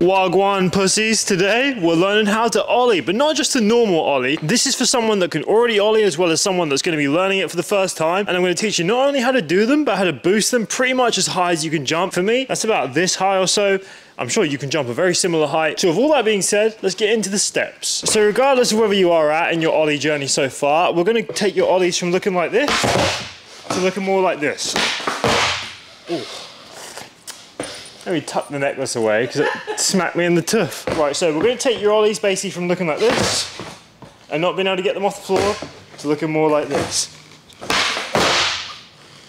Wagwan pussies, today we're learning how to Ollie, but not just a normal Ollie. This is for someone that can already Ollie as well as someone that's going to be learning it for the first time. And I'm going to teach you not only how to do them, but how to boost them pretty much as high as you can jump. For me, that's about this high or so. I'm sure you can jump a very similar height. So with all that being said, let's get into the steps. So regardless of whether you are at in your Ollie journey so far, we're going to take your Ollies from looking like this to looking more like this. Ooh. Let me tuck the necklace away because it smacked me in the tooth. Right, so we're going to take your Ollies basically from looking like this and not being able to get them off the floor to looking more like this.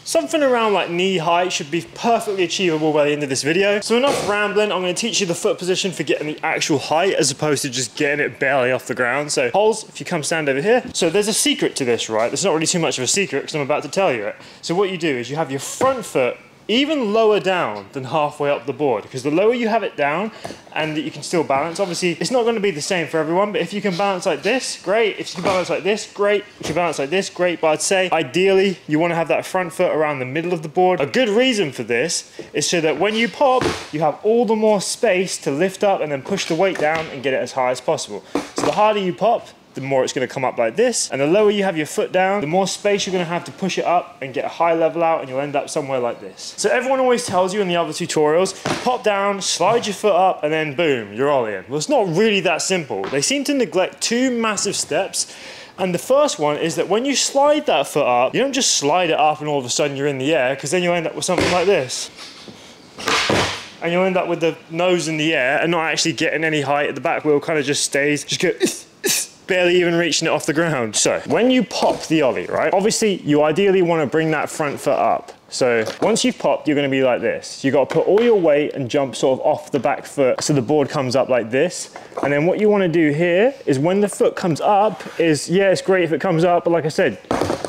Something around like knee height should be perfectly achievable by the end of this video. So enough rambling, I'm going to teach you the foot position for getting the actual height as opposed to just getting it barely off the ground. So Holes, if you come stand over here. So there's a secret to this, right? There's not really too much of a secret because I'm about to tell you it. So what you do is you have your front foot even lower down than halfway up the board, because the lower you have it down and that you can still balance, obviously it's not going to be the same for everyone, but if you can balance like this, great. If you can balance like this, great. If you balance like this, great. But I'd say ideally you want to have that front foot around the middle of the board. A good reason for this is so that when you pop, you have all the more space to lift up and then push the weight down and get it as high as possible. So the harder you pop, the more it's going to come up like this, and the lower you have your foot down, the more space you're going to have to push it up and get a high level out, and you'll end up somewhere like this. So everyone always tells you in the other tutorials, pop down, slide your foot up, and then boom, you're Ollieing. Well, it's not really that simple. They seem to neglect two massive steps. And the first one is that when you slide that foot up, you don't just slide it up and all of a sudden you're in the air, because then you'll end up with something like this. And you'll end up with the nose in the air and not actually getting any height. The back wheel kind of just stays, just go barely even reaching it off the ground. So when you pop the Ollie, right, obviously you ideally want to bring that front foot up. So once you've popped, you're going to be like this. You got to put all your weight and jump sort of off the back foot so the board comes up like this. And then what you want to do here is when the foot comes up is, yeah, it's great if it comes up, but like I said,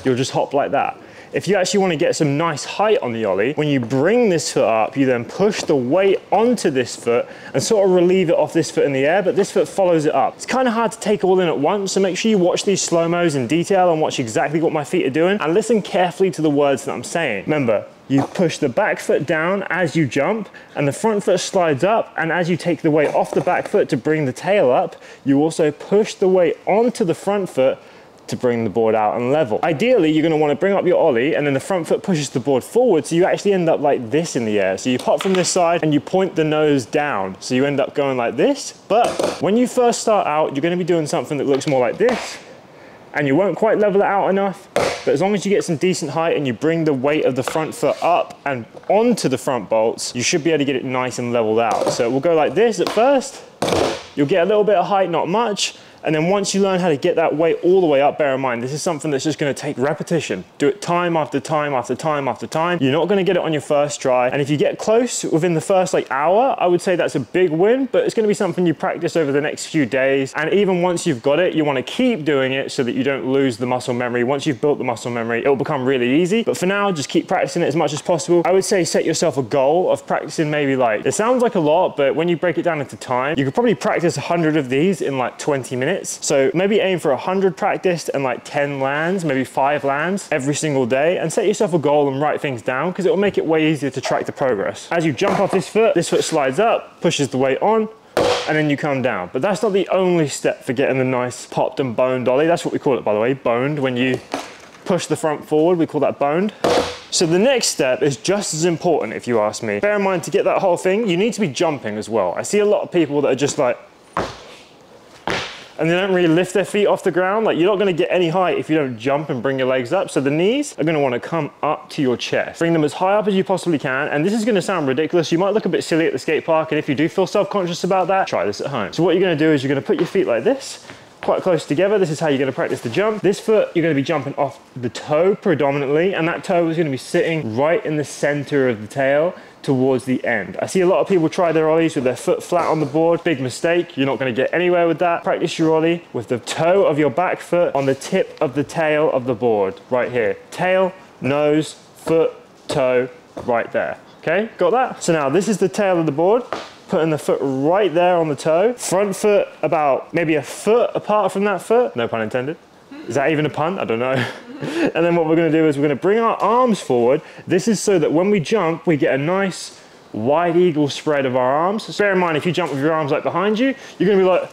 you'll just hop like that. If you actually want to get some nice height on the Ollie, when you bring this foot up, you then push the weight onto this foot and sort of relieve it off this foot in the air, but this foot follows it up. It's kind of hard to take all in at once, so make sure you watch these slow-mos in detail and watch exactly what my feet are doing and listen carefully to the words that I'm saying. Remember, you push the back foot down as you jump and the front foot slides up, and as you take the weight off the back foot to bring the tail up, you also push the weight onto the front foot to bring the board out and level. Ideally, you're going to want to bring up your Ollie and then the front foot pushes the board forward, so you actually end up like this in the air. So you pop from this side and you point the nose down, so you end up going like this. But when you first start out, you're going to be doing something that looks more like this, and you won't quite level it out enough. But as long as you get some decent height and you bring the weight of the front foot up and onto the front bolts, you should be able to get it nice and leveled out. So we'll go like this at first. You'll get a little bit of height, not much. And then once you learn how to get that weight all the way up, bear in mind, this is something that's just going to take repetition. Do it time after time after time after time. You're not going to get it on your first try. And if you get close within the first like hour, I would say that's a big win, but it's going to be something you practice over the next few days. And even once you've got it, you want to keep doing it so that you don't lose the muscle memory. Once you've built the muscle memory, it'll become really easy. But for now, just keep practicing it as much as possible. I would say set yourself a goal of practicing maybe like, it sounds like a lot, but when you break it down into time, you could probably practice 100 of these in like 20 minutes. So maybe aim for 100 practiced and like 10 lands, maybe 5 lands every single day, and set yourself a goal and write things down because it will make it way easier to track the progress. As you jump off this foot slides up, pushes the weight on, and then you come down. But that's not the only step for getting the nice popped and boned Ollie. That's what we call it, by the way, boned. When you push the front forward, we call that boned. So the next step is just as important, if you ask me. Bear in mind, to get that whole thing, you need to be jumping as well. I see a lot of people that are just like, and they don't really lift their feet off the ground. Like, you're not going to get any height if you don't jump and bring your legs up. So the knees are going to want to come up to your chest. Bring them as high up as you possibly can. And this is going to sound ridiculous. You might look a bit silly at the skate park. And if you do feel self-conscious about that, try this at home. So what you're going to do is you're going to put your feet like this, quite close together. This is how you're going to practice the jump. This foot, you're going to be jumping off the toe predominantly. And that toe is going to be sitting right in the center of the tail towards the end. I see a lot of people try their Ollies with their foot flat on the board. Big mistake. You're not going to get anywhere with that. Practice your Ollie with the toe of your back foot on the tip of the tail of the board right here. Tail, nose, foot, toe, right there. Okay, got that? So now this is the tail of the board. Putting the foot right there on the toe. Front foot about maybe a foot apart from that foot. No pun intended. Is that even a pun? I don't know. And then what we're going to do is we're going to bring our arms forward. This is so that when we jump, we get a nice wide eagle spread of our arms. So bear in mind, if you jump with your arms like behind you, you're gonna be like,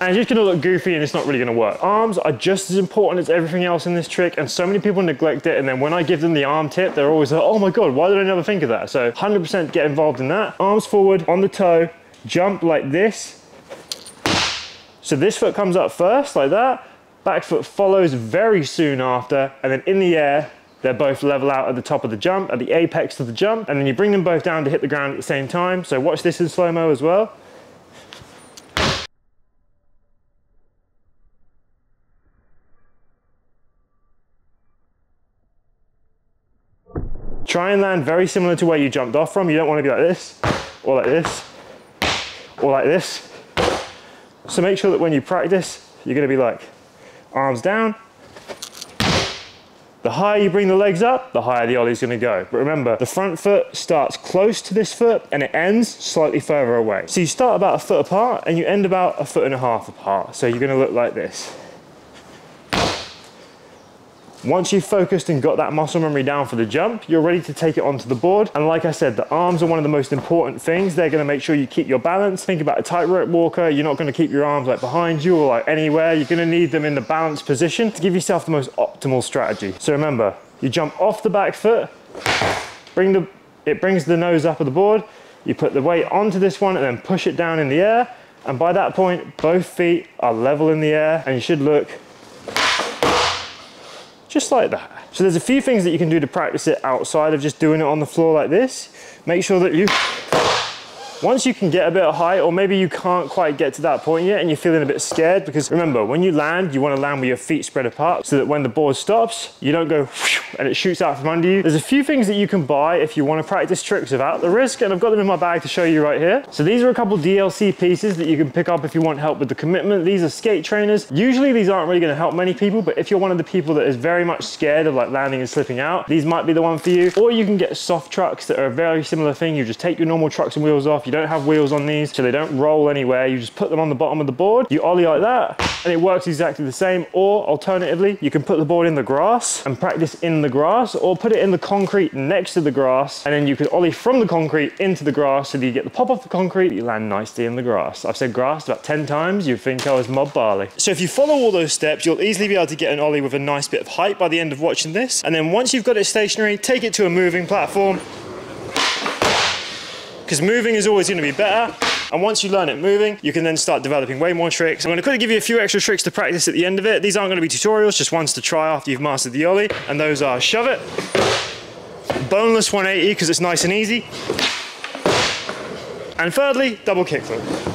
and it's just gonna look goofy and it's not really gonna work. Arms are just as important as everything else in this trick, and so many people neglect it, and then when I give them the arm tip, they're always like, oh my God, why did I never think of that? So 100% get involved in that. Arms forward, on the toe, jump like this. So this foot comes up first, like that. Back foot follows very soon after, and then in the air, they're both level out at the top of the jump, at the apex of the jump, and then you bring them both down to hit the ground at the same time. So watch this in slow-mo as well. Try and land very similar to where you jumped off from. You don't want to be like this, or like this, or like this. So make sure that when you practice, you're going to be like, arms down. The higher you bring the legs up, the higher the Ollie's going to go. But remember, the front foot starts close to this foot and it ends slightly further away. So you start about a foot apart and you end about 1.5 foot apart. So you're going to look like this. Once you've focused and got that muscle memory down for the jump, you're ready to take it onto the board. And like I said, the arms are one of the most important things. They're gonna make sure you keep your balance. Think about a tightrope walker. You're not gonna keep your arms like behind you or like anywhere. You're gonna need them in the balanced position to give yourself the most optimal strategy. So remember, you jump off the back foot, it brings the nose up of the board. You put the weight onto this one and then push it down in the air. And by that point, both feet are level in the air and you should look just like that. So there's a few things that you can do to practice it outside of just doing it on the floor like this. Make sure that once you can get a bit of height, or maybe you can't quite get to that point yet and you're feeling a bit scared, because remember, when you land, you want to land with your feet spread apart so that when the board stops, you don't go and it shoots out from under you. There's a few things that you can buy if you want to practice tricks without the risk, and I've got them in my bag to show you right here. So these are a couple DLC pieces that you can pick up if you want help with the commitment. These are skate trainers. Usually these aren't really going to help many people, but if you're one of the people that is very much scared of like landing and slipping out, these might be the one for you. Or you can get soft trucks that are a very similar thing. You just take your normal trucks and wheels off. You don't have wheels on these, so they don't roll anywhere. You just put them on the bottom of the board, you ollie like that, and it works exactly the same. Or alternatively, you can put the board in the grass and practice in the grass, or put it in the concrete next to the grass, and then you can ollie from the concrete into the grass so that you get the pop off the concrete, you land nicely in the grass. I've said grass about 10 times, you'd think I was Mob Barley. So if you follow all those steps, you'll easily be able to get an ollie with a nice bit of height by the end of watching this. And then once you've got it stationary, take it to a moving platform, because moving is always going to be better. And once you learn it moving, you can then start developing way more tricks. I'm going to quickly give you a few extra tricks to practice at the end of it. These aren't going to be tutorials, just ones to try after you've mastered the ollie. And those are shove it, boneless 180 because it's nice and easy, and thirdly, double kickflip.